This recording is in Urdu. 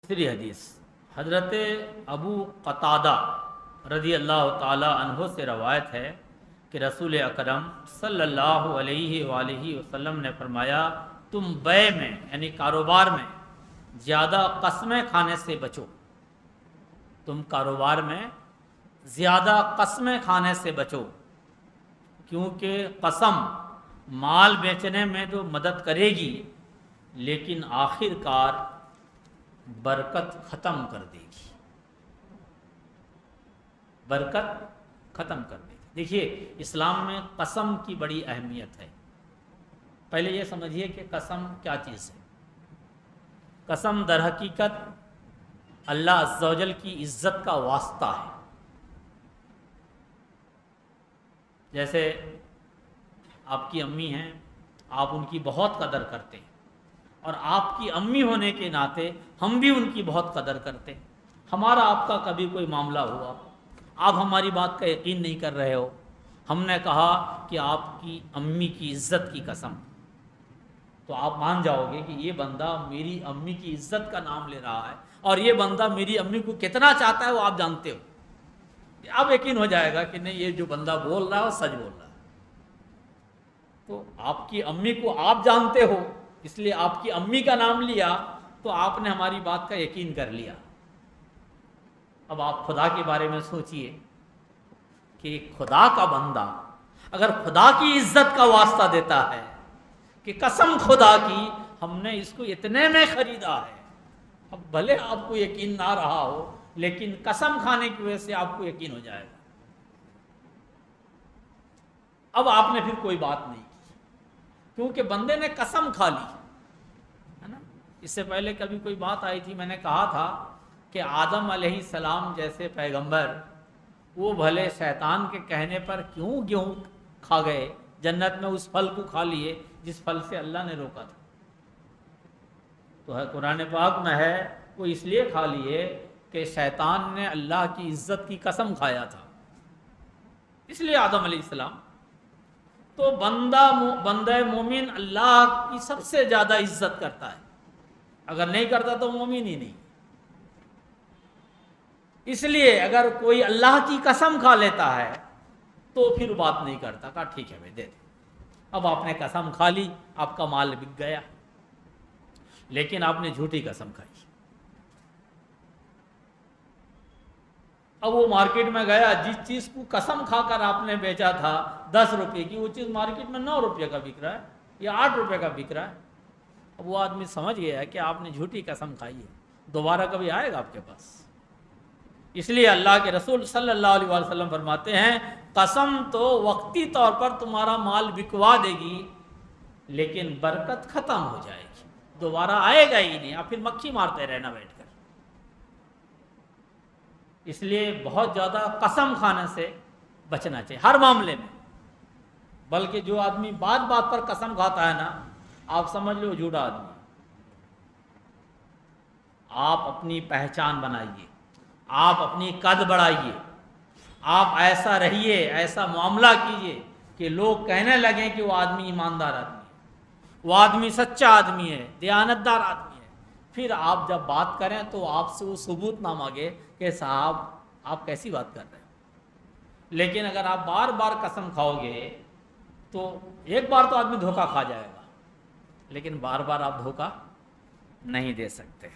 دوسری حدیث حضرت ابو قتادہ رضی اللہ تعالی عنہ سے روایت ہے کہ رسول اکرم صلی اللہ علیہ وآلہ وسلم نے فرمایا، تم بیع میں یعنی کاروبار میں زیادہ قسمیں کھانے سے بچو. تم کاروبار میں زیادہ قسمیں کھانے سے بچو، کیونکہ قسم مال بیچنے میں تو مدد کرے گی لیکن آخر کار برکت ختم کر دے گی. برکت ختم کر دے گی. دیکھیے اسلام میں قسم کی بڑی اہمیت ہے. پہلے یہ سمجھیے کہ قسم کیا چیز ہے. قسم در حقیقت اللہ عز و جل کی عزت کا واسطہ ہے. جیسے آپ کی امی ہیں، آپ ان کی بہت قدر کرتے ہیں، اور آپ کی امی ہونے کے ناطے ہم بھی ان کی بہت قدر کرتے ہیں. ہمارا آپ کا کبھی کوئی معاملہ ہوا، آپ ہماری بات کا یقین نہیں کر رہے ہو، ہم نے کہا کہ آپ کی امی کی عزت کی قسم، تو آپ مان جاؤ گے کہ یہ بندہ میری امی کی عزت کا نام لے رہا ہے، اور یہ بندہ میری امی کو کتنا چاہتا ہے وہ آپ جانتے ہو. اب یقین ہو جائے گا کہ نہیں، یہ جو بندہ بول رہا ہے وہ سچ بول رہا ہے. تو آپ کی امی کو آپ جانتے ہو، اس لیے آپ کی امی کا نام لیا تو آپ نے ہماری بات کا یقین کر لیا. اب آپ خدا کے بارے میں سوچئے کہ خدا کا بندہ اگر خدا کی عزت کا واسطہ دیتا ہے کہ قسم خدا کی ہم نے اس کو اتنے میں خریدا ہے، اب بھلے آپ کو یقین نہ رہا ہو لیکن قسم کھانے کی وجہ سے آپ کو یقین ہو جائے گا. اب آپ نے پھر کوئی بات نہیں کی کیونکہ بندے نے قسم کھا لی ہے نا. اس سے پہلے کبھی کوئی بات آئی تھی، میں نے کہا تھا کہ آدم علیہ السلام جیسے پیغمبر وہ بھلے شیطان کے کہنے پر کیوں گیہوں کھا گئے، جنت میں اس پھل کو کھا لیے جس پھل سے اللہ نے روکا تھا. تو ہے قرآن پاک میں ہے وہ اس لیے کھا لیے کہ شیطان نے اللہ کی عزت کی قسم کھایا تھا، اس لیے آدم علیہ السلام. تو بندہ مومن اللہ کی سب سے زیادہ عزت کرتا ہے، اگر نہیں کرتا تو مومن ہی نہیں. اس لیے اگر کوئی اللہ کی قسم کھا لیتا ہے تو پھر بات نہیں کرتا، کہا ٹھیک ہے بھائی دے دے. اب آپ نے قسم کھا لی، آپ کا مال بک گیا، لیکن آپ نے جھوٹی قسم کھائی. اب وہ مارکیٹ میں گیا، جس چیز کو قسم کھا کر آپ نے بیچا تھا 10 روپے کی، وہ چیز مارکیٹ میں 9 روپے کا بک رہا ہے یا 8 روپے کا بک رہا ہے. اب وہ آدمی سمجھ گیا کہ آپ نے جھوٹی قسم کھائی ہے، دوبارہ کبھی آئے گا آپ کے پاس. اس لیے اللہ کے رسول صلی اللہ علیہ وسلم فرماتے ہیں قسم تو وقتی طور پر تمہارا مال بکوا دے گی لیکن برکت ختم ہو جائے گی، دوبارہ آئے گا ہی نہیں، آپ پھر مکھی مارتے رہنا بیٹھ کر. اس لیے بہت زیادہ قسم کھانے سے بچنا چاہیے ہر معاملے میں. بلکہ جو آدمی بات بات پر قسم کھاتا ہے نا، آپ سمجھ لو جھوٹا آدمی. آپ اپنی پہچان بنائیے، آپ اپنی قد بڑھائیے، آپ ایسا رہیے، ایسا معاملہ کیجئے کہ لوگ کہنے لگیں کہ وہ آدمی ایماندار آدمی ہے، وہ آدمی سچا آدمی ہے، دیانتدار آدمی ہے. پھر آپ جب بات کریں تو آپ سے وہ ثبوت نہ مانگے کہ صاحب آپ کیسی بات کر رہے ہیں. لیکن اگر آپ بار بار قسم کھاؤ گے تو ایک بار تو آدمی دھوکہ کھا جائے گا، لیکن بار بار آپ دھوکہ نہیں دے سکتے.